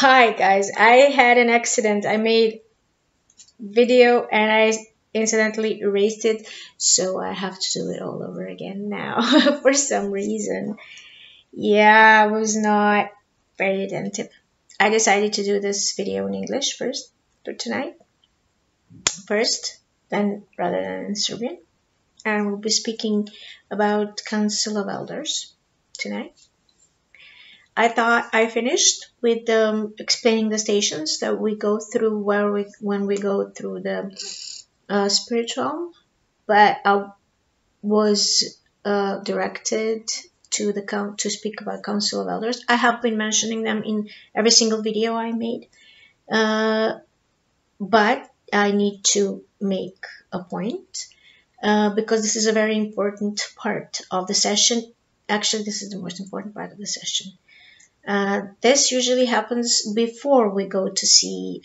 Hi guys, I had an accident. I made video and I incidentally erased it, so I have to do it all over again now for some reason. Yeah, I was not very attentive. I decided to do this video in English first for tonight, first, then rather than in Serbian. And we'll be speaking about Council of Elders tonight. I thought I finished with explaining the stations that we go through when we go through the spiritual, but I was directed to to speak about Council of Elders. I have been mentioning them in every single video I made, but I need to make a point because this is a very important part of the session. Actually, this is the most important part of the session. This usually happens before we go to see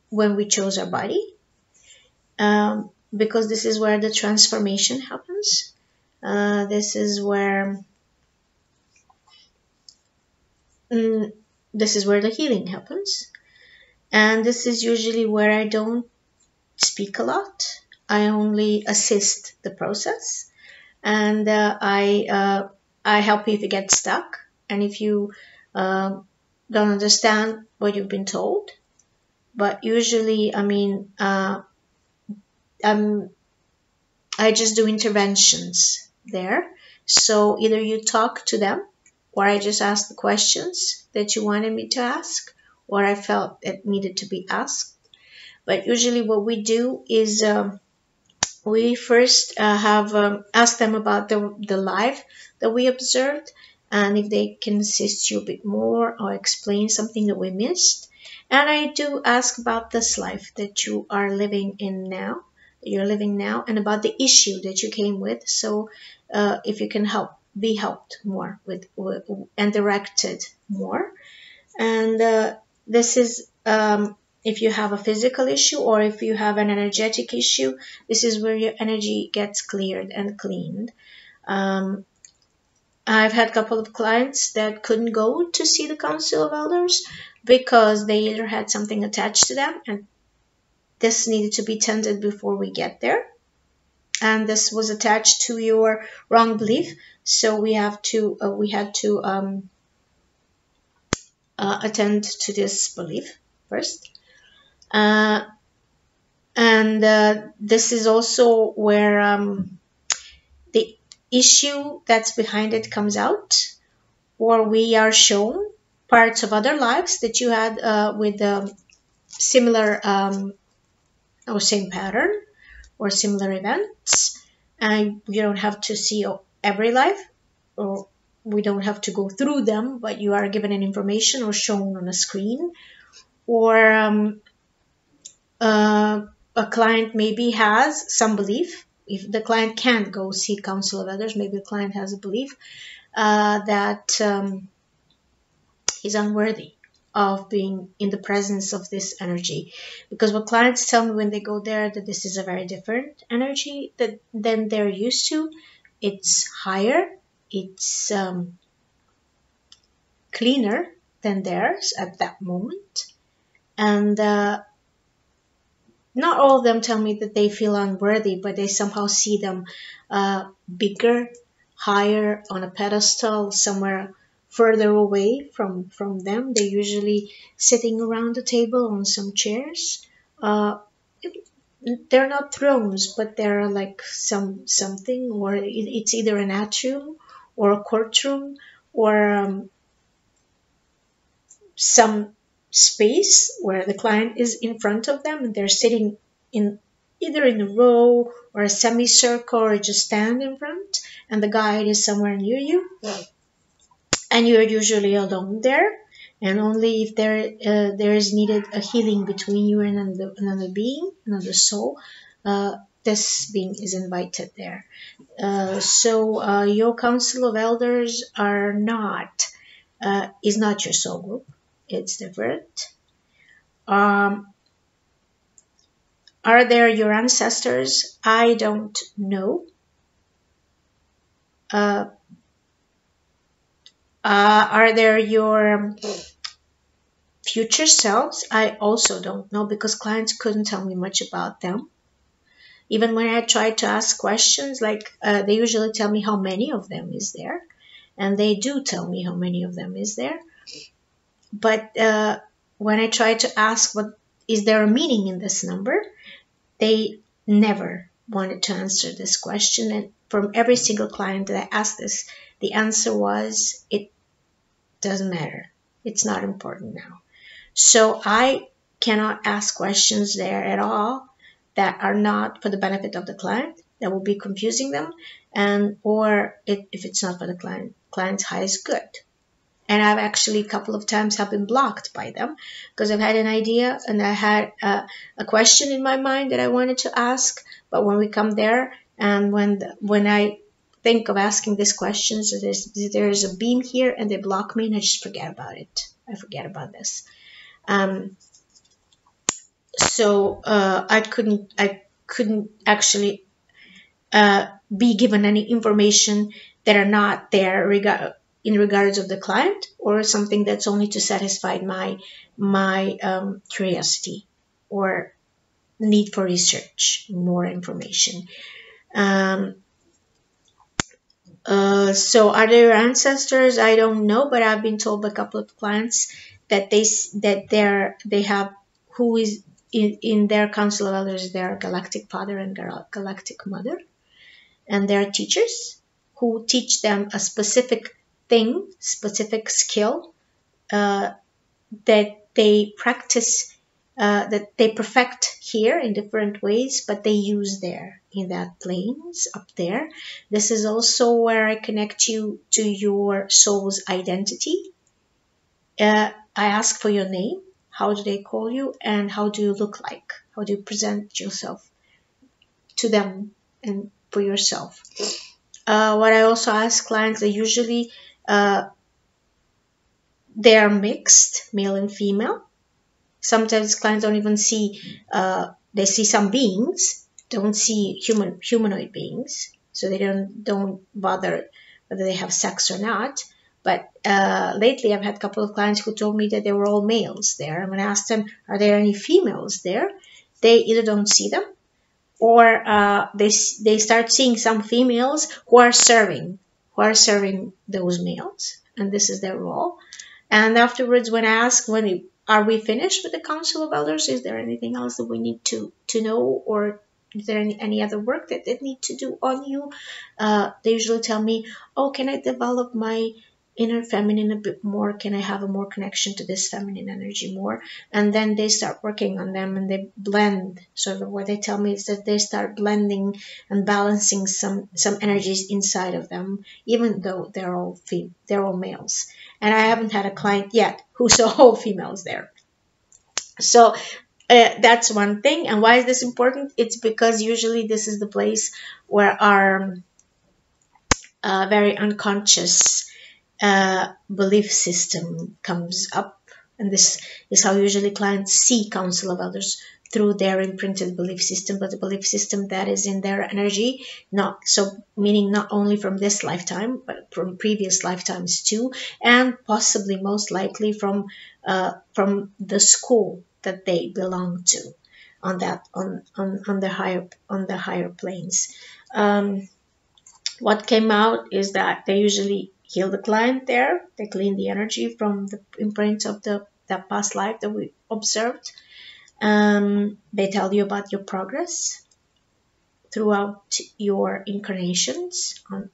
when we chose our body, because this is where the transformation happens. This is where the healing happens, and this is usually where I don't speak a lot. I only assist the process, and I help you if you get stuck. And if you don't understand what you've been told, but usually, I just do interventions there. So either you talk to them, or I just ask the questions that you wanted me to ask, or I felt it needed to be asked. But usually what we do is we first have asked them about the life that we observed, and if they can assist you a bit more or explain something that we missed. And I do ask about this life that you are living in now, and about the issue that you came with. So if you can be helped more with and directed more. And this is if you have a physical issue or if you have an energetic issue, this is where your energy gets cleared and cleaned. I've had a couple of clients that couldn't go to see the Council of Elders because they either had something attached to them, and this needed to be tended before we get there. And this was attached to your wrong belief, so we had to attend to this belief first. This is also where the issue that's behind it comes out, or we are shown parts of other lives that you had with similar or same pattern or similar events. And you don't have to see every life, or we don't have to go through them, but you are given an information or shown on a screen. Or a client maybe has some belief. If the client can't go see Council of Elders, maybe the client has a belief that he's unworthy of being in the presence of this energy. Because what clients tell me when they go there, that this is a very different energy than they're used to. It's higher, it's cleaner than theirs at that moment. And not all of them tell me that they feel unworthy, but they somehow see them bigger, higher, on a pedestal, somewhere further away from them. They're usually sitting around the table on some chairs. They're not thrones, but they're like something, or it's either an atrium or a courtroom, or some space where the client is in front of them and they're sitting in either in a row or a semicircle, or just stand in front, and the guide is somewhere near you. And you're usually alone there, and only if there is needed a healing between you and another being, another soul, this being is invited there. So your Council of Elders is not your soul group. It's different. Are there your ancestors? I don't know. Are there your future selves, I also don't know, because clients couldn't tell me much about them. Even when I try to ask questions, like they usually tell me how many of them is there, and they do tell me how many of them is there. But when I try to ask, what is there a meaning in this number, they never wanted to answer this question. And from every single client that I asked this, the answer was, it doesn't matter. It's not important now. So I cannot ask questions there at all that are not for the benefit of the client, that will be confusing them, and or if it's not for the client's highest good. And I've actually a couple of times have been blocked by them, because I've had an idea and I had a question in my mind that I wanted to ask, but when we come there and when I think of asking these questions, there's a beam here and they block me, and I just forget about it. I forget about this. So I couldn't actually be given any information that are not there in regards of the client, or something that's only to satisfy my curiosity or need for research, more information. So are they your ancestors? I don't know, but I've been told by a couple of clients that they have, who is in their council of elders, their galactic father and galactic mother, and their teachers who teach them a specific thing, specific skill that they practice, that they perfect here in different ways, but they use there in that planes up there. This is also where I connect you to your soul's identity. I ask for your name. How do they call you, and how do you look like? How do you present yourself to them and for yourself? What I also ask clients, they usually they are mixed, male and female. Sometimes clients don't even see, they see some beings, don't see humanoid beings, so they don't bother whether they have sex or not. But lately I've had a couple of clients who told me that they were all males there. And when I asked them, are there any females there, they either don't see them, or they start seeing some females who are serving those males, and this is their role. And afterwards, when I ask, are we finished with the Council of Elders? Is there anything else that we need to know, or is there any other work that they need to do on you? They usually tell me, oh, can I develop my inner feminine a bit more? Can I have a more connection to this feminine energy more? And then they start working on them, and they blend. Sort of what they tell me is that they start blending and balancing some energies inside of them, even though they're all males. And I haven't had a client yet who saw all females there. So that's one thing. And why is this important? It's because usually this is the place where our very unconscious belief system comes up. And this is how usually clients see Council of Elders, through their imprinted belief system, but the belief system that is in their energy, meaning not only from this lifetime, but from previous lifetimes too, and possibly most likely from the school that they belong to on the higher planes. What came out is that they usually heal the client there. They clean the energy from the imprints of that past life that we observed. They tell you about your progress throughout your incarnations on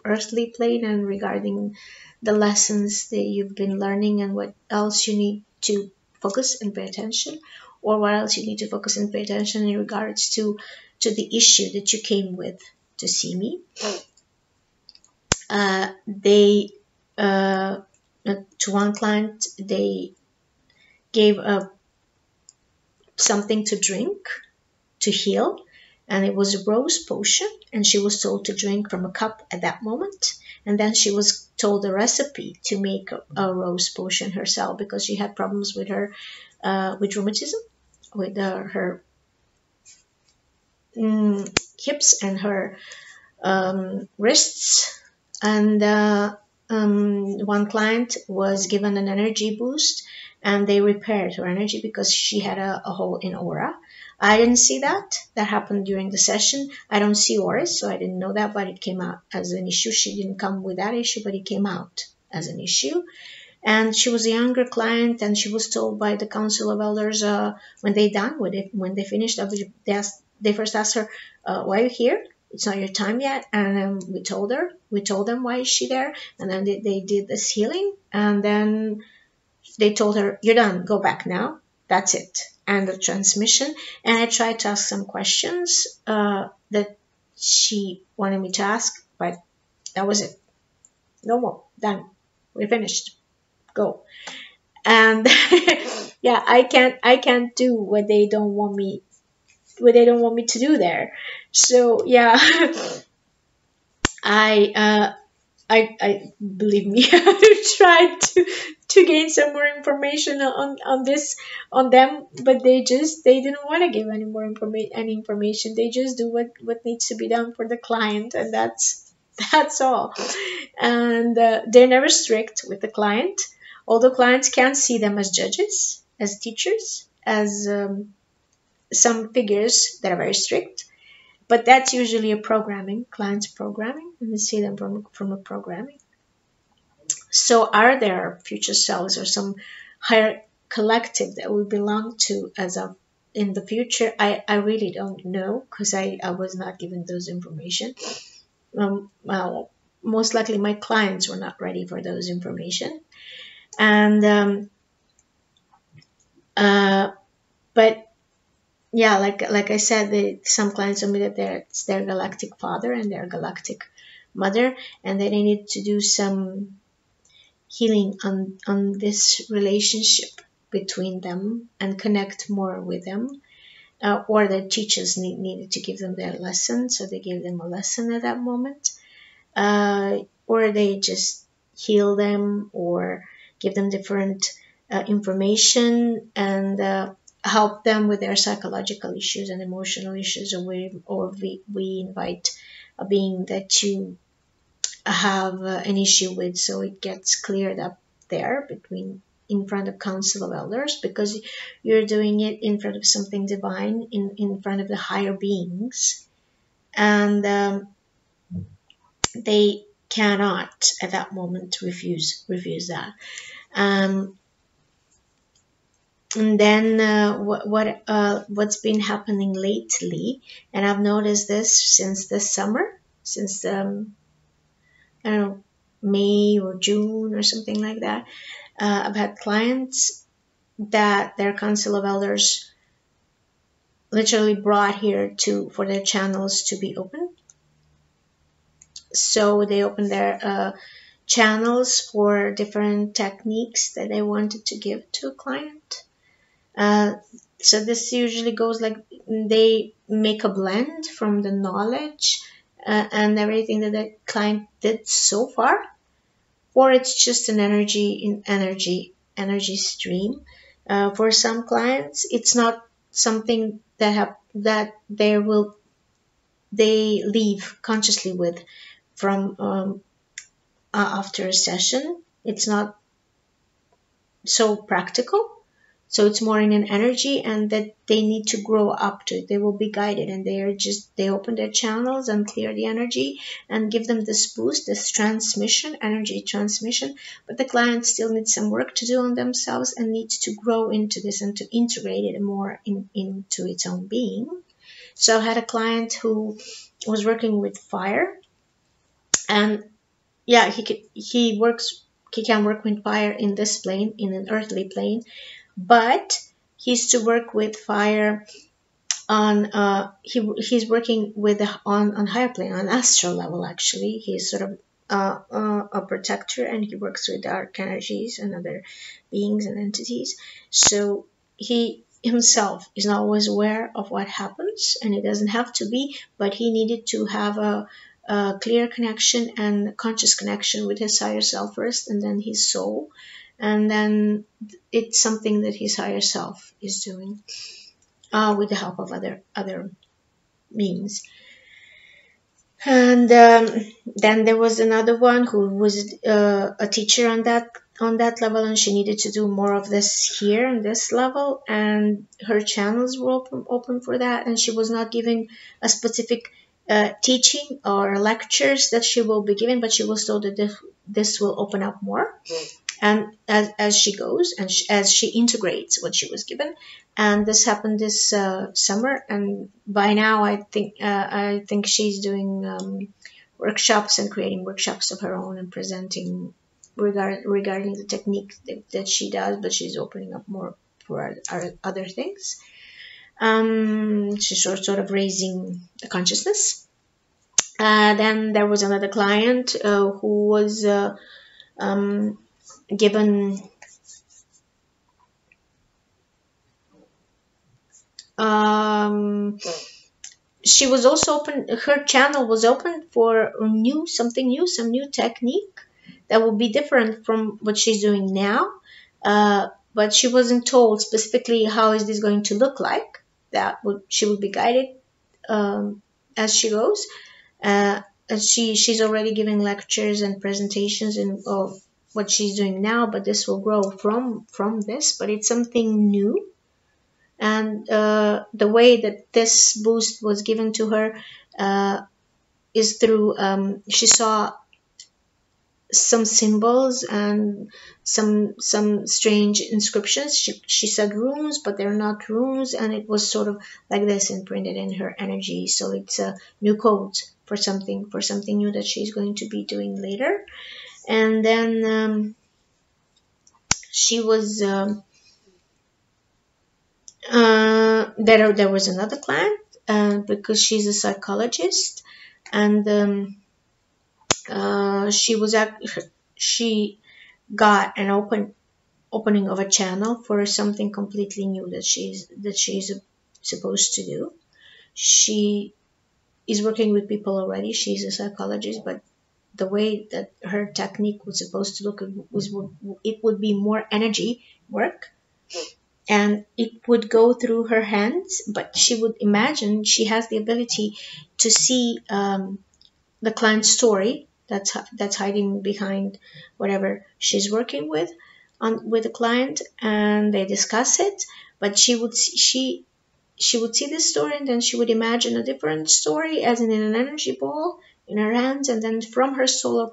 earthly plane, and regarding the lessons that you've been learning, and what else you need to focus and pay attention, or what else you need to focus and pay attention in regards to the issue that you came with to see me. To one client, they gave something to drink to heal, and it was a rose potion, and she was told to drink from a cup at that moment. And then she was told a recipe to make a rose potion herself, because she had problems with her with rheumatism, with her hips and her wrists, and one client was given an energy boost, and they repaired her energy because she had a hole in aura. I didn't see that. That happened during the session. I don't see auras, so I didn't know that, but it came out as an issue. She didn't come with that issue, but it came out as an issue. And she was a younger client, and she was told by the council of elders when they done with it, when they finished, they first asked her, "Why are you here? It's not your time yet." And we told them why is she there, and then they did this healing, and then they told her, "You're done. Go back now. That's it." And the transmission. And I tried to ask some questions that she wanted me to ask, but that was it. No more. Done. We're finished. Go. And yeah, I can't do what they don't want me to do there. So yeah, I believe me, I tried to gain some more information on this on them, but they didn't want to give any information. They just do what needs to be done for the client, and that's all. And they're never strict with the client. Although clients can see them as judges, as teachers, as some figures that are very strict. But that's usually a programming, client's programming, and they see them from a programming. So are there future selves or some higher collective that we belong to as of in the future? I really don't know, because I was not given those information. Well, most likely my clients were not ready for those information. And but yeah, like I said, some clients told me that it's their galactic father and their galactic mother, and that they need to do some healing on this relationship between them and connect more with them, or the teachers needed to give them their lesson, so they gave them a lesson at that moment, or they just heal them or give them different information and help them with their psychological issues and emotional issues, or we invite a being that you have an issue with, so it gets cleared up there in front of council of elders, because you're doing it in front of something divine, in front of the higher beings, and they cannot at that moment refuse that. And then what's been happening lately, and I've noticed this since this summer, since I don't know, May or June or something like that. I've had clients that their council of elders literally brought here for their channels to be open. So they opened their channels for different techniques that they wanted to give to a client. So this usually goes like they make a blend from the knowledge and everything that the client did so far, or it's just an energy stream. For some clients, it's not something that they leave consciously with from after a session. It's not so practical. So it's more in an energy, and that they need to grow up to it. They will be guided, and they open their channels and clear the energy and give them this boost, this transmission, energy transmission. But the client still needs some work to do on themselves and needs to grow into this and to integrate it more into its own being. So I had a client who was working with fire, and yeah, he can work with fire in this plane, in an earthly plane. But he's to work with fire on he's working with on higher plane, on astral level. Actually, he's sort of a protector, and he works with dark energies and other beings and entities. So he himself is not always aware of what happens, and it doesn't have to be, but he needed to have a clear connection and conscious connection with his higher self first, and then his soul. And then it's something that his higher self is doing with the help of other beings. And then there was another one who was a teacher on that level, and she needed to do more of this here on this level, and her channels were open for that, and she was not giving a specific teaching or lectures that she will be giving, but she was told that this will open up more, and as she goes and as she integrates what she was given. And this happened this summer, and by now I think she's doing workshops and creating workshops of her own and presenting regarding the technique that she does, but she's opening up more for other things. She's sort of raising the consciousness. Then there was another client who was given she was also open, her channel was open for something new, some new technique that will be different from what she's doing now, but she wasn't told specifically how is this going to look like. She would be guided as she goes. She's already giving lectures and presentations of what she's doing now, but this will grow from this, but it's something new. And the way that this boost was given to her is through she saw some symbols and some strange inscriptions. She said runes, but they're not runes, and it was sort of like this imprinted in her energy. So it's a new code for something new that she's going to be doing later. And then she was there was another client because she's a psychologist, and she got an opening of a channel for something completely new that she's supposed to do. She is working with people already. She's a psychologist, but the way that her technique was supposed to look it would be more energy work, and it would go through her hands, but she would imagine she has the ability to see the client's story that's hiding behind whatever she's working with the client, and they discuss it. But she would see this story, and then she would imagine a different story as in an energy ball in her hands, and then from her solar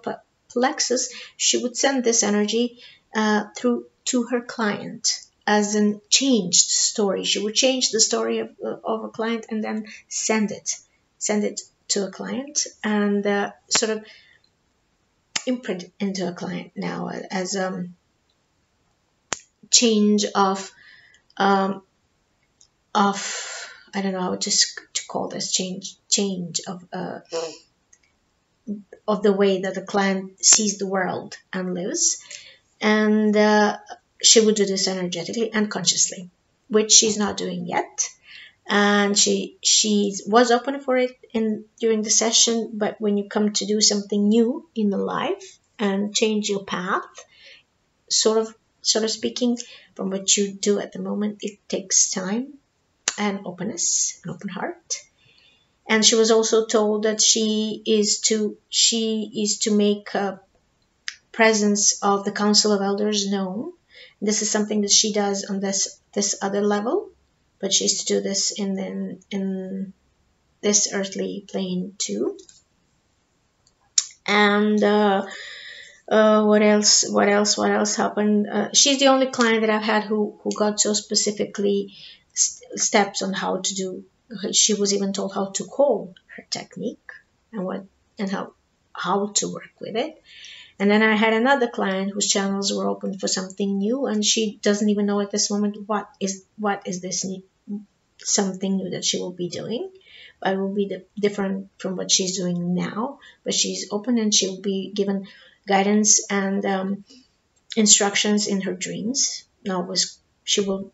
plexus she would send this energy through to her client as a changed story. She would change the story of a client and then send it to a client, and sort of imprint into a client now as change of I don't know how to call this change of the way that the client sees the world and lives. And she would do this energetically and consciously, which she's not doing yet. And she was open for it during the session, but when you come to do something new in the life and change your path, sort of speaking, from what you do at the moment, it takes time and openness, an open heart. And she was also told that she is to make a presence of the Council of Elders known. This is something that she does on this other level, but she's to do this in this earthly plane too. And what else happened? She's the only client that I've had who got so specifically steps on how to do. She was even told how to call her technique and how to work with it. And then I had another client whose channels were open for something new, and she doesn't even know at this moment what is this something new that she will be doing. But it will be different from what she's doing now. But she's open, and she will be given guidance and instructions in her dreams. Now she will,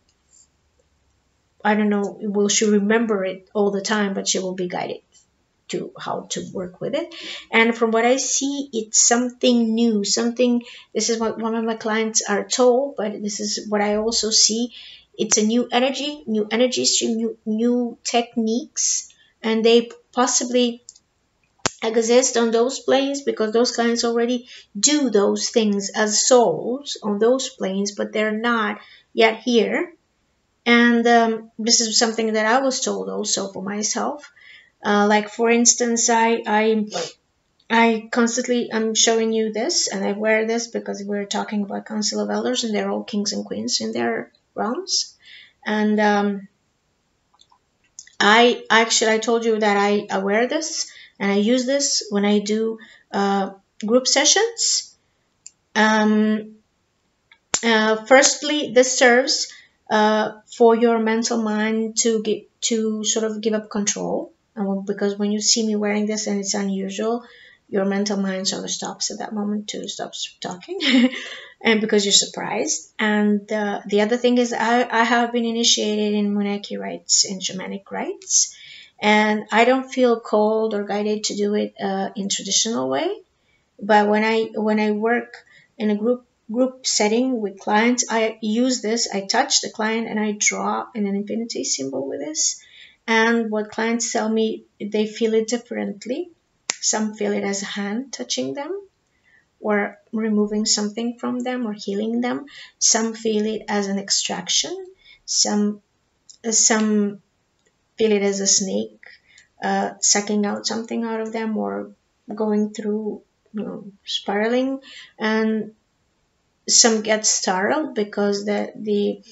I don't know, will she remember it all the time, but she will be guided to how to work with it. And from what I see, it's something new, this is what one of my clients are told, but this is what I also see. It's a new energy stream, new techniques, and they possibly exist on those planes, because those clients already do those things as souls on those planes, but they're not yet here. And this is something that I was told also for myself. Like for instance, I constantly, I'm showing you this, and I wear this because we're talking about Council of Elders, and they're all kings and queens in their realms. And I told you that I wear this and I use this when I do group sessions. Firstly, this serves for your mental mind to sort of give up control. Because when you see me wearing this and it's unusual, your mental mind sort of stops at that moment to stop talking, and because you're surprised. And the other thing is, I have been initiated in Muneki rites, in shamanic rites, and I don't feel called or guided to do it in traditional way. But when I work in a group setting with clients, I use this. I touch the client and I draw in an infinity symbol with this. And what clients tell me, they feel it differently. Some feel it as a hand touching them, or removing something from them, or healing them. Some feel it as an extraction. Some feel it as a snake sucking out something out of them, or going through, spiraling. And some get startled because the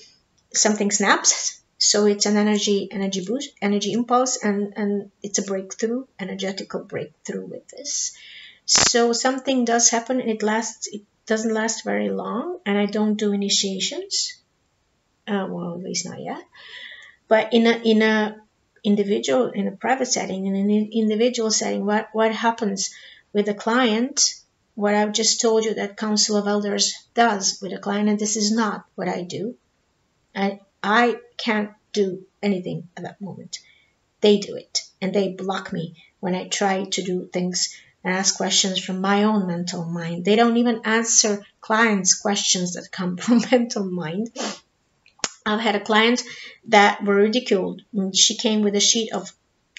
something snaps. So it's an energy boost, energy impulse, and it's a breakthrough, energetical breakthrough with this. So something does happen, and it doesn't last very long, and I don't do initiations. Well, at least not yet. But in a private setting, in an individual setting, what happens with the client, what I've just told you that Council of Elders does with a client, and this is not what I do. And I can't do anything at that moment. They do it, and they block me when I try to do things and ask questions from my own mental mind. They don't even answer clients' questions that come from mental mind. I've had a client that were ridiculed. She came with a sheet of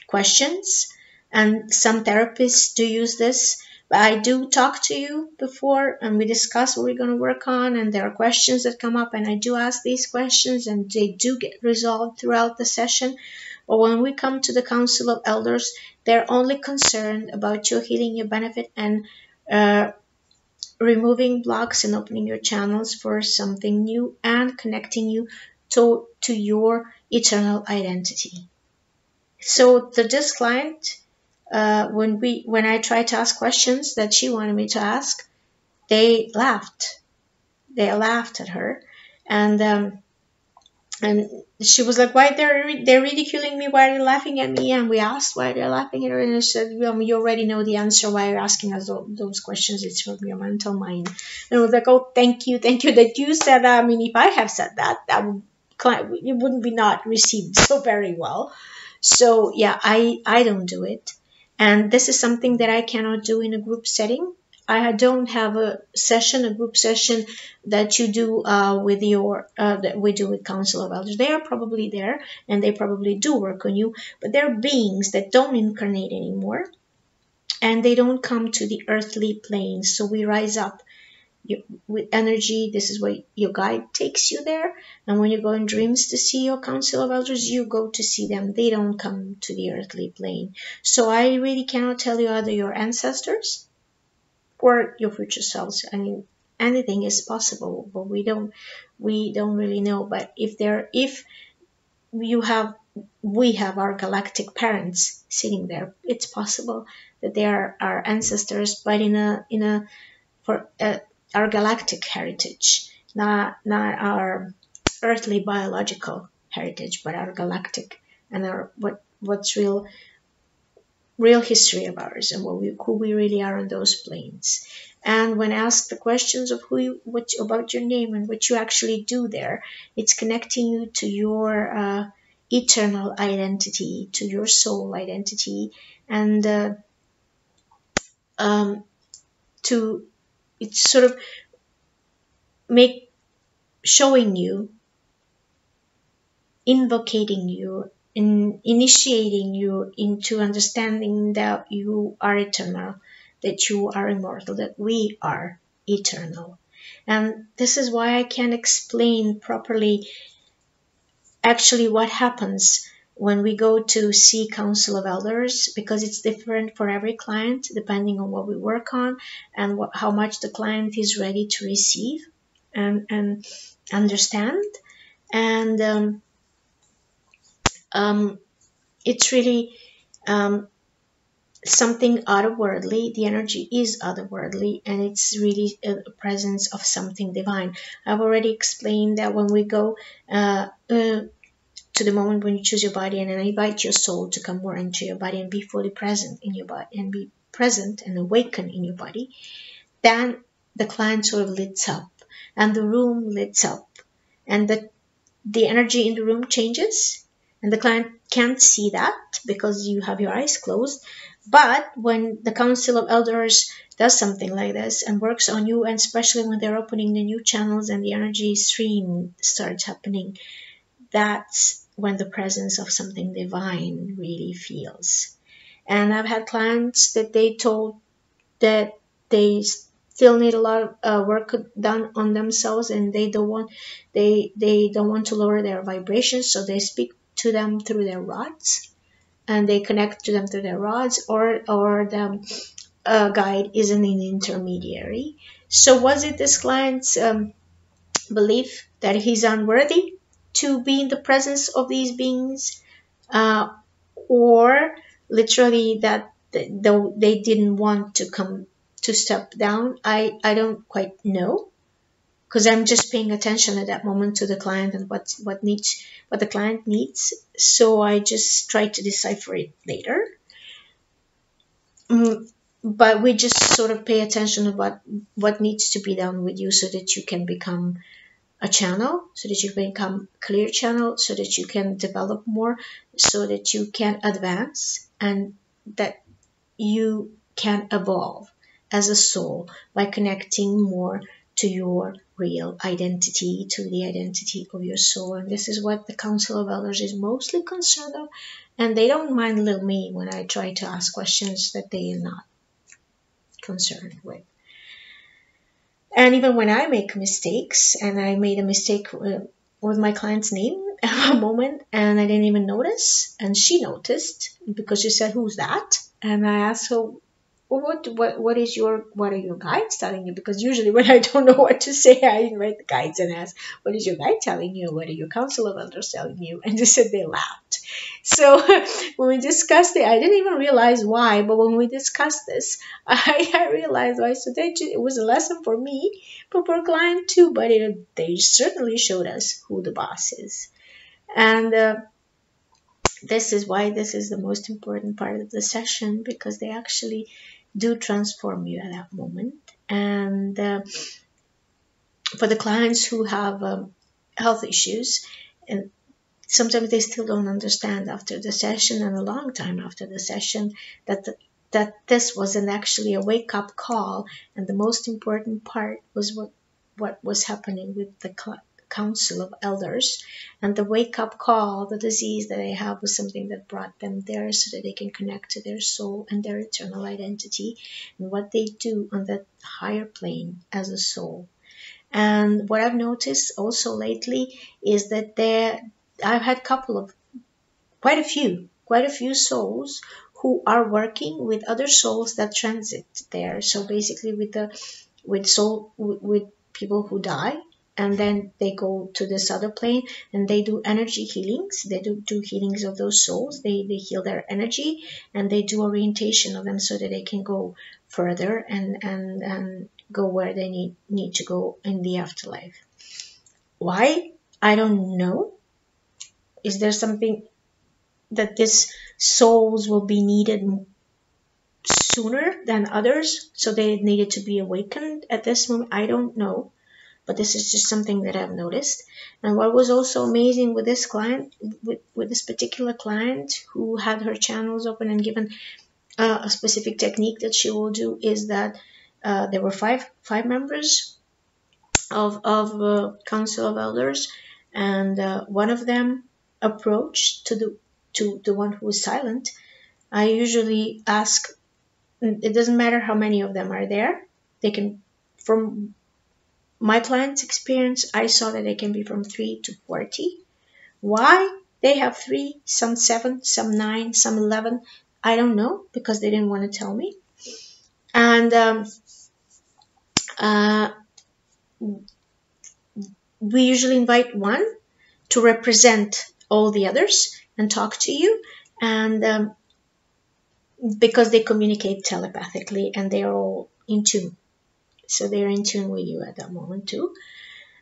questions, and some therapists do use this. But I do talk to you before, and we discuss what we're going to work on, and there are questions that come up, and I do ask these questions, and they do get resolved throughout the session. But when we come to the Council of Elders, they're only concerned about your healing, your benefit, and removing blocks and opening your channels for something new, and connecting you to your eternal identity. So this client, when I tried to ask questions that she wanted me to ask, they laughed. They laughed at her, and she was like, "Why they're ridiculing me? Why are they laughing at me?" And we asked why they're laughing at her, and she said, "Well, you already know the answer. Why you're asking us those questions? It's from your mental mind." And I was like, "Oh, thank you that you said that. I mean, if I have said that, it wouldn't be not received so very well." So yeah, I don't do it, and this is something that I cannot do in a group setting. I don't have a group session that you do with your that we do with Council of Elders. They are probably there, and they probably do work on you, but they're beings that don't incarnate anymore, and they don't come to the earthly plane. So we rise up with energy. This is where your guide takes you there, and when you go in dreams to see your Council of Elders, you go to see them. They don't come to the earthly plane. So I really cannot tell you either your ancestors or your future selves. I mean, anything is possible, but we don't really know. But we have our galactic parents sitting there, it's possible that they are our ancestors, but for our galactic heritage, not our earthly biological heritage, but our galactic, and our what's real history of ours, and who we really are on those planes. And when asked the questions of about your name and what you actually do there, it's connecting you to your eternal identity, to your soul identity, and it's sort of showing you, invocating you initiating you into understanding that you are eternal, that you are immortal, that we are eternal. And this is why I can't explain properly actually what happens when we go to see council of elders, because it's different for every client depending on what we work on and how much the client is ready to receive and understand. And it's really something otherworldly. The energy is otherworldly, and it's really a presence of something divine. I've already explained that when we go to the moment when you choose your body and then invite your soul to come more into your body and be fully present in your body and be present and awaken in your body, then the client sort of lights up and the room lights up and the energy in the room changes, and the client can't see that because you have your eyes closed. But when the council of elders does something like this and works on you, and especially when they're opening the new channels and the energy stream starts happening, that's when the presence of something divine really feels. And I've had clients that they told that they still need a lot of work done on themselves, and they don't want to lower their vibrations, so they speak to them through their rods, and they connect to them through their rods, or the guide is an intermediary. So was it this client's belief that he's unworthy to be in the presence of these beings, or literally that they didn't want to come to step down? I don't quite know, because I'm just paying attention at that moment to the client and what the client needs. So I just try to decipher it later. But we just sort of pay attention to what needs to be done with you, so that you can become a channel, so that you can become a clear channel, so that you can develop more, so that you can advance, and that you can evolve as a soul by connecting more to your real identity, to the identity of your soul. And this is what the Council of Elders is mostly concerned of, and they don't mind little me when I try to ask questions that they are not concerned with. And even when I make mistakes, and I made a mistake with my client's name at a moment, and I didn't even notice, and she noticed because she said, "Who's that?" And I asked her, what are your guides telling you? Because usually when I don't know what to say, I invite the guides and ask, what is your guide telling you? What are your council of elders telling you? And they said they laughed. So when we discussed it, I didn't even realize why, but when we discussed this, I realized why. So it was a lesson for me, but for a client too, but they certainly showed us who the boss is. And this is why this is the most important part of the session, because they actually do transform you at that moment. And for the clients who have health issues, and sometimes they still don't understand after the session, and a long time after the session, that this wasn't actually a wake-up call, and the most important part was what was happening with the Council of Elders, and the wake-up call, the disease that they have, was something that brought them there, so that they can connect to their soul and their eternal identity and what they do on that higher plane as a soul. And what I've noticed also lately is that I've had quite a few souls who are working with other souls that transit there. So basically with people who die, and then they go to this other plane and they do energy healings. They do healings of those souls. They heal their energy, and they do orientation of them so that they can go further and go where they need to go in the afterlife. Why? I don't know. Is there something that these souls will be needed sooner than others, so they needed to be awakened at this moment? I don't know. But this is just something that I've noticed. And what was also amazing with this client, with this particular client who had her channels open and given a specific technique that she will do, is that there were five members of Council of Elders, and one of them approached to to the one who is silent, I usually ask, it doesn't matter how many of them are there. They can, from my client's experience, I saw that they can be from 3 to 40. Why they have 3, some 7, some 9, some 11, I don't know, because they didn't want to tell me. And we usually invite one to represent all the others and talk to you, and because they communicate telepathically and they are all in tune, so they're in tune with you at that moment too.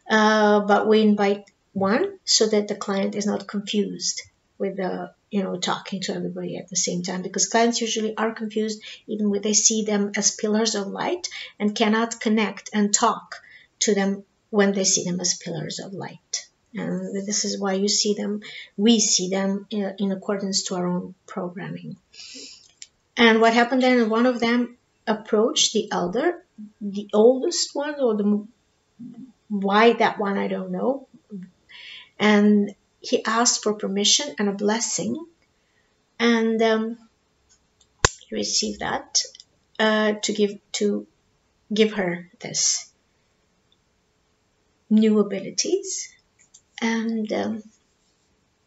But we invite one so that the client is not confused with the talking to everybody at the same time, because clients usually are confused even when they see them as pillars of light and cannot connect and talk to them when they see them as pillars of light. And this is why we see them in accordance to our own programming. And what happened then, one of them approached the elder, the oldest one, or why that one I don't know, and he asked for permission and a blessing, and he received that to give her this new abilities. And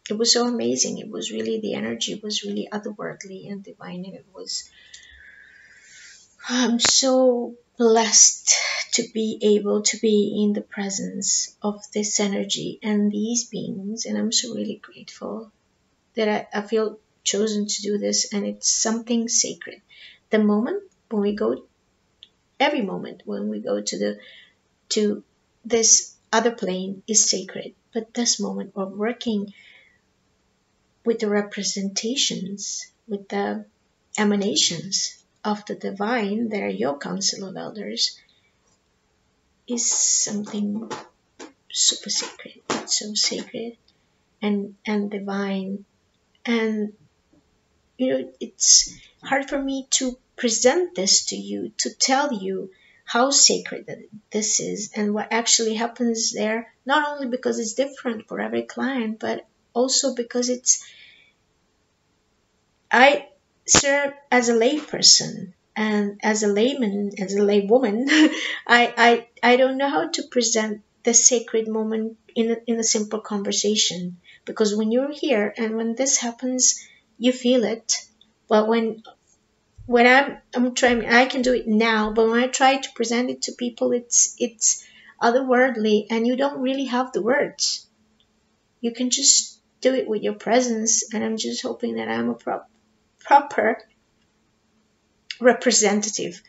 it was so amazing. It was really, the energy was really otherworldly and divine, and it was, I'm so blessed to be able to be in the presence of this energy and these beings, and I'm so really grateful that I feel chosen to do this, and it's something sacred. The moment when we go, every moment when we go to this other plane is sacred, but this moment of working with the representations, with the emanations of the divine that are your council of elders, is something super sacred. It's so sacred and divine. And it's hard for me to present this to you, to tell you how sacred that this is and what actually happens there, not only because it's different for every client, but also because I serve as a layperson, and as a layman, as a laywoman, I don't know how to present the sacred moment in a simple conversation, because when you're here and when this happens, you feel it. But when I'm trying, I can do it now, but when I try to present it to people, it's otherworldly, and you don't really have the words. You can just do it with your presence, and I'm just hoping that I'm a proper representative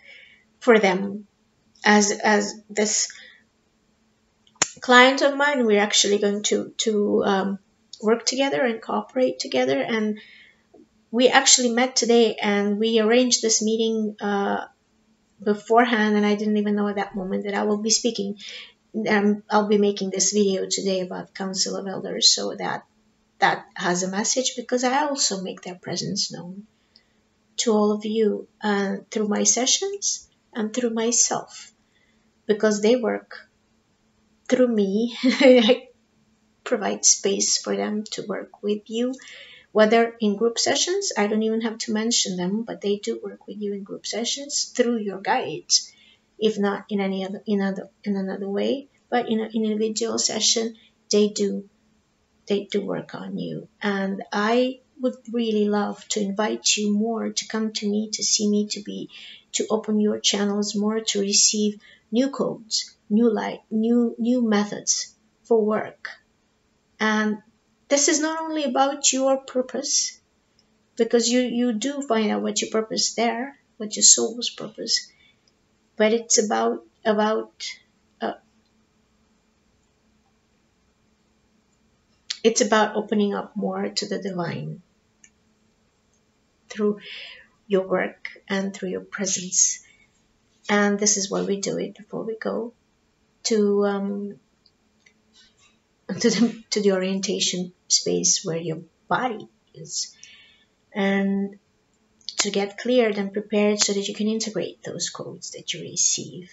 for them. As this client of mine, we're actually going to work together and cooperate together, and we actually met today, and we arranged this meeting beforehand, and I didn't even know at that moment that I will be speaking. I'll be making this video today about Council of Elders, so that has a message, because I also make their presence known to all of you through my sessions and through myself, because they work through me. I provide space for them to work with you, whether in group sessions. I don't even have to mention them, but they do work with you in group sessions through your guides, if not in another way. But in an individual session, they do work on you. And I would really love to invite you more to come to me, to see me, to open your channels more, to receive new codes, new light, new methods for work. And this is not only about your purpose, because you do find out what your purpose there, what your soul's purpose, but it's about it's about opening up more to the divine through your work and through your presence. And this is why we do it before we go to the orientation space where your body is, and to get cleared and prepared so that you can integrate those codes that you receive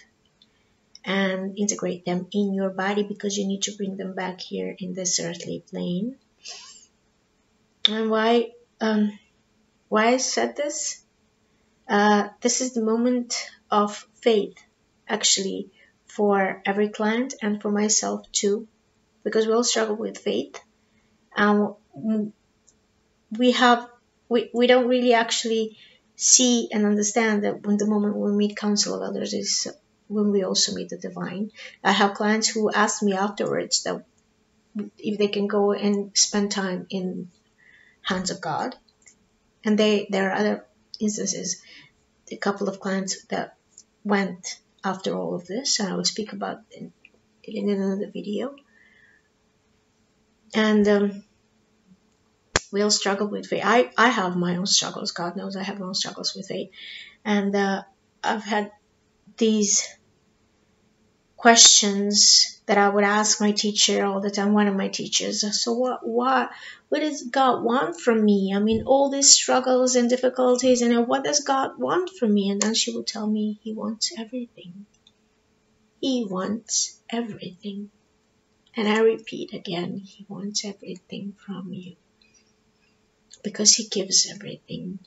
and integrate them in your body, because you need to bring them back here in this earthly plane And why I said this? This is the moment of faith, actually, for every client and for myself too, because we all struggle with faith. And we don't really actually see and understand that when the moment we meet council of elders is when we also meet the divine. I have clients who ask me afterwards that if they can go and spend time in hands of God. And there are other instances, a couple of clients that went after all of this, and I will speak about it in another video. And we all struggle with faith. I have my own struggles. God knows I have my own struggles with faith. And I've had these questions that I would ask my teacher all the time, one of my teachers. So what does God want from me? I mean, all these struggles and difficulties, and what does God want from me? And then she would tell me, He wants everything. He wants everything. And I repeat again, He wants everything from you. Because He gives everything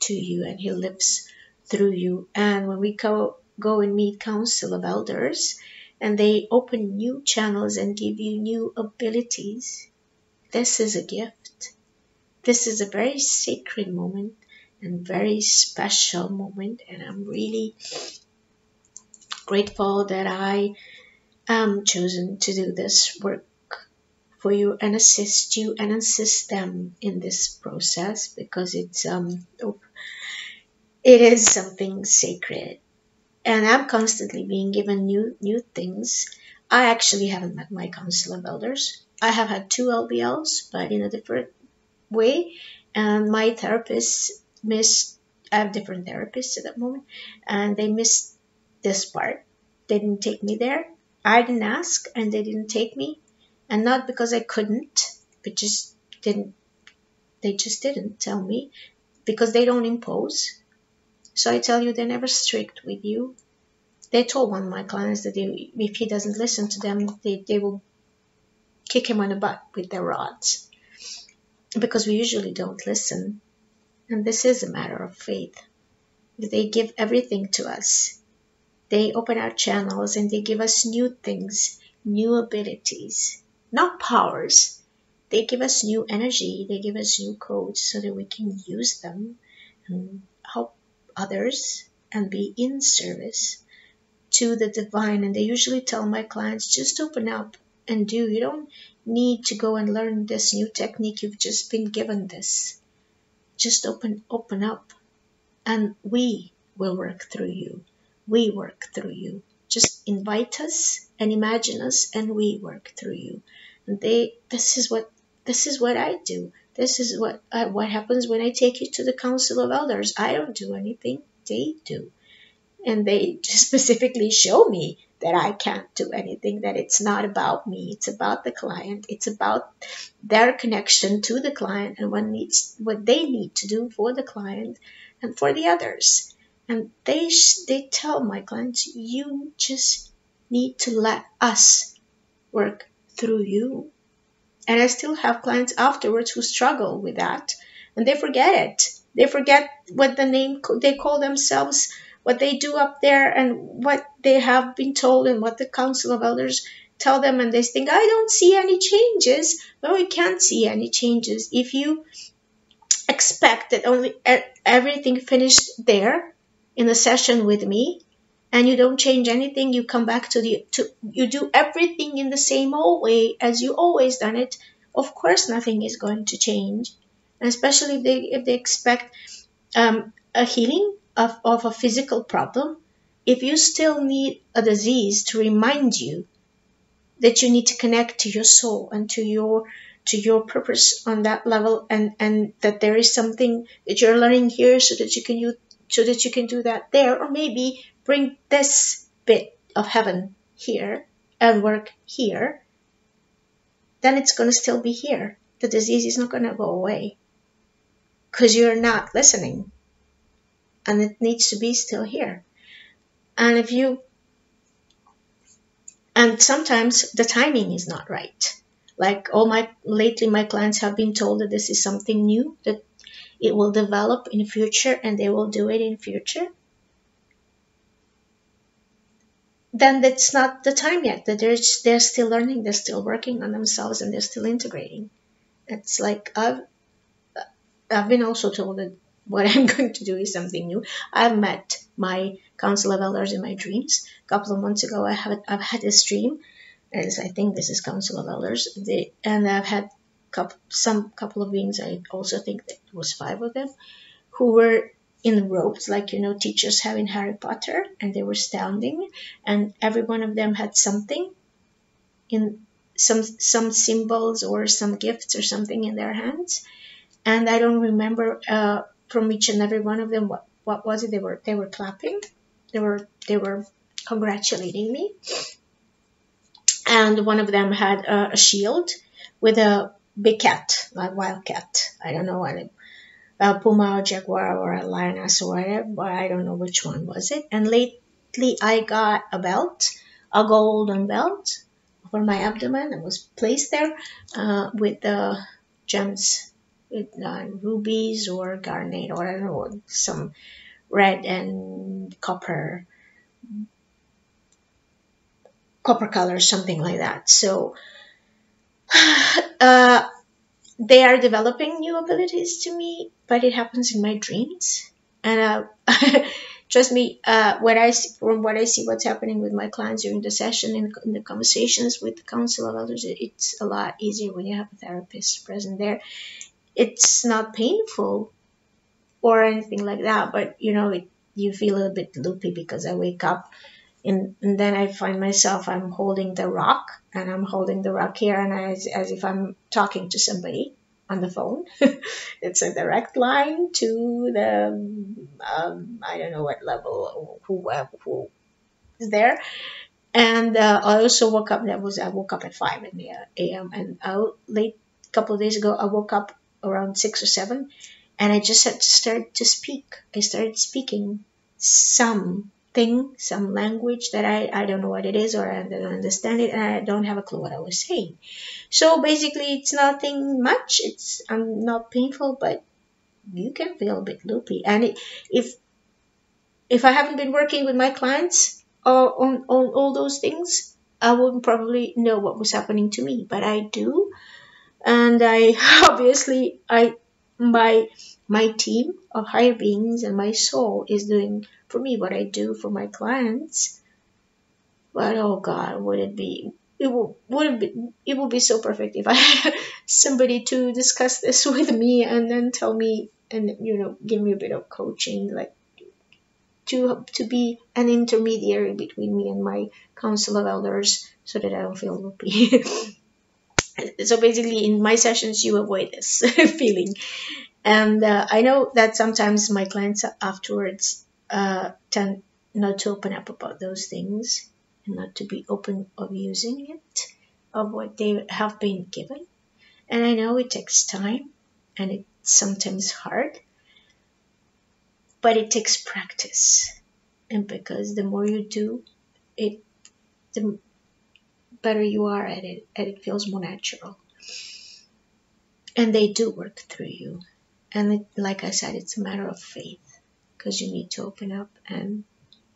to you and He lives through you. And when we go and meet council of elders and they open new channels and give you new abilities, this is a gift. This is a very sacred moment and very special moment. And I'm really grateful that I am chosen to do this work for you and assist you and assist them in this process, because it is something sacred. And I'm constantly being given new things. I actually haven't met my council of elders. I have had 2 LBLs, but in a different way. And my therapists I have different therapists at that moment, and they missed this part. They didn't take me there. I didn't ask, and they didn't take me. And not because I couldn't, but they just didn't tell me, because they don't impose. So I tell you, they're never strict with you. They told one of my clients that if he doesn't listen to them, they will kick him on the butt with their rods, because we usually don't listen. And this is a matter of faith. They give everything to us. They open our channels and they give us new things, new abilities, not powers. They give us new energy. They give us new codes so that we can use them and help others and be in service to the divine. And they usually tell my clients, just open up and do. You don't need to go and learn this new technique. You've just been given this. Just open up, and we will work through you. We work through you. Just invite us and imagine us, and we work through you. And this is what I do. This is what happens when I take you to the council of elders. I don't do anything. They do. And they just specifically show me that I can't do anything, that it's not about me. It's about the client. It's about their connection to the client and what they need to do for the client and for the others. And they tell my clients, you just need to let us work through you. And I still have clients afterwards who struggle with that, and they forget it. They forget what they call themselves, what they do up there, and what they have been told, and what the council of elders tell them, and they think, I don't see any changes. No, you can't see any changes if you expect that only everything finished there in the session with me, and you don't change anything. You come back you do everything in the same old way as you always done it. Of course, nothing is going to change, and especially if they expect a healing of a physical problem. If you still need a disease to remind you that you need to connect to your soul and to your purpose on that level, and that there is something that you're learning here so that you can do that there, or maybe bring this bit of heaven here and work here, then it's going to still be here. The disease is not going to go away because you're not listening, and it needs to be still here. And sometimes the timing is not right. Like lately my clients have been told that this is something new, that it will develop in the future and they will do it in future, then that's not the time yet. That they're still learning, they're still working on themselves, and they're still integrating. It's like I've been also told that what I'm going to do is something new. I've met my council of elders in my dreams. A couple of months ago, I've had this dream, as I think this is council of elders, and I've had couple of beings. I also think that it was 5 of them who were in robes, like teachers have in Harry Potter, and they were standing, and every one of them had something in some symbols or some gifts or something in their hands. And I don't remember from each and every one of them what was it. They were clapping, they were congratulating me, and one of them had a shield with a big cat, like wild cat. I don't know what a puma or jaguar or a lioness or whatever, but I don't know which one was it. And lately I got a belt, a golden belt for my abdomen. It was placed there with the gems, with rubies or garnet, or I don't know, some red and copper color, something like that. So they are developing new abilities to me, but it happens in my dreams. And trust me, from what I see, what's happening with my clients during the session, in the conversations with the council of elders, it's a lot easier when you have a therapist present there. It's not painful or anything like that, but you feel a little bit loopy because I wake up and then I find myself, I'm holding the rock, and I'm holding the rock here, and as if I'm talking to somebody on the phone. It's a direct line to the I don't know what level, who is there. And I also woke up. I woke up at 5 a.m. and late couple of days ago I woke up around 6 or 7, and I just had to start to speak. I started speaking some language that I don't know what it is, or I don't understand it, and I don't have a clue what I was saying. So basically it's nothing much. It's not painful, but you can feel a bit loopy. And if I haven't been working with my clients on all those things, I wouldn't probably know what was happening to me, but I do. And I obviously my team of higher beings and my soul is doing for me what I do for my clients. But oh God, it will be so perfect if I had somebody to discuss this with me and then tell me and give me a bit of coaching, like to be an intermediary between me and my council of elders, so that I don't feel loopy. So basically in my sessions you avoid this feeling. And I know that sometimes my clients afterwards tend not to open up about those things, and not to be open of using it, of what they have been given. And I know it takes time, and it's sometimes hard, but it takes practice. And because the more you do it, the better you are at it, and it feels more natural. And they do work through you. And like I said, it's a matter of faith, because you need to open up and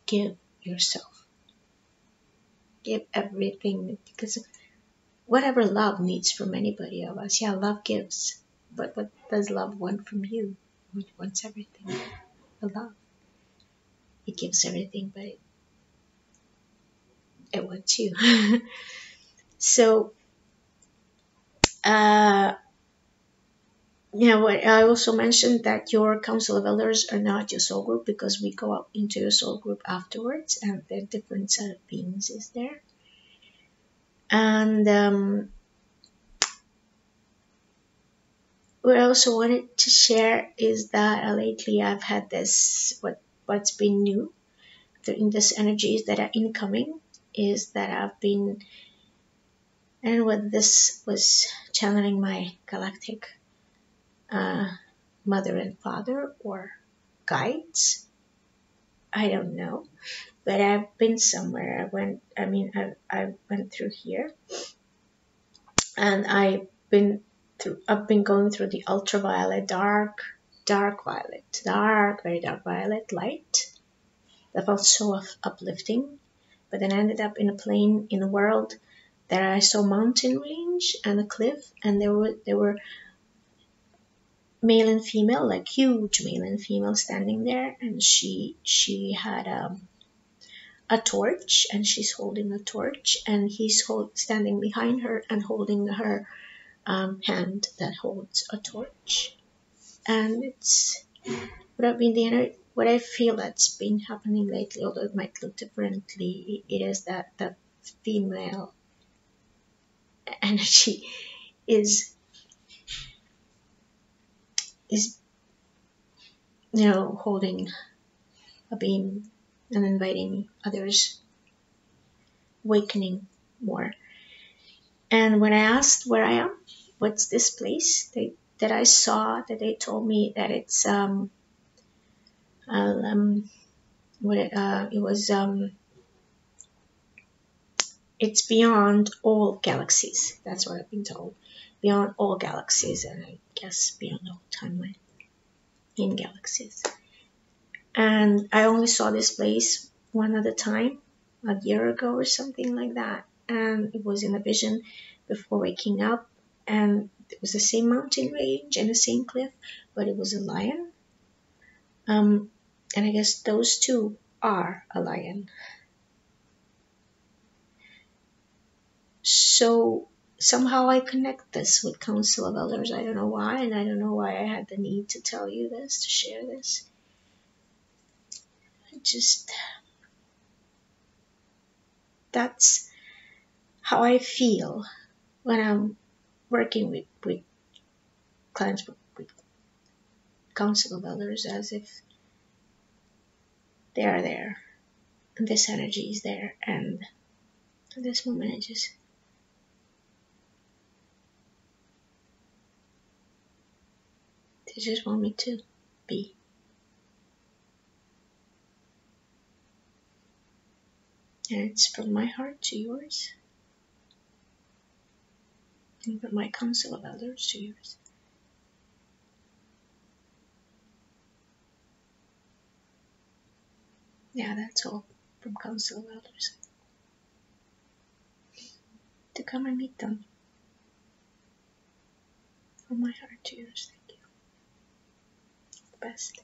give yourself. Give everything, because whatever love needs from anybody of us, love gives. But what does love want from you? It wants everything. The love. It gives everything, but it wants you. So, what I also mentioned, that your council of elders are not your soul group, because we go out into your soul group afterwards, and the different set of beings is there. And what I also wanted to share is that lately I've had this, what's been new in this energies that are incoming, is that I've been, and what this was channeling my galactic mother and father or guides. I don't know, but I've been somewhere. I went through here, And I've been going through the ultraviolet, dark violet, very dark violet light that felt so uplifting. But then I ended up in a plane in a world that I saw mountain range and a cliff, and there were male and female, like huge male and female standing there, and she had a torch, and she's holding a torch, and he's standing behind her and holding her hand that holds a torch. And it's what I feel that's been happening lately, although it might look differently. It is that female energy is holding a beam and inviting others, awakening more. And when I asked where I am, what's this place that I saw, that they told me that it's it's beyond all galaxies. That's what I've been told. Beyond all galaxies, and I guess beyond all timeline in galaxies. And I only saw this place one other time, a year ago or something like that. And it was in a vision before waking up. And it was the same mountain range and the same cliff, but it was a lion. And I guess those two are a lion. So somehow I connect this with Council of Elders. I don't know why, and I don't know why I had the need to tell you this, to share this. That's how I feel when I'm working with clients, with Council of Elders, as if they are there, and this energy is there, and at this moment they just want me to be. And it's from my heart to yours, and from my Council of Elders to yours. Yeah, that's all from Council of Elders. To come and meet them. From my heart to yours, thank you. The best.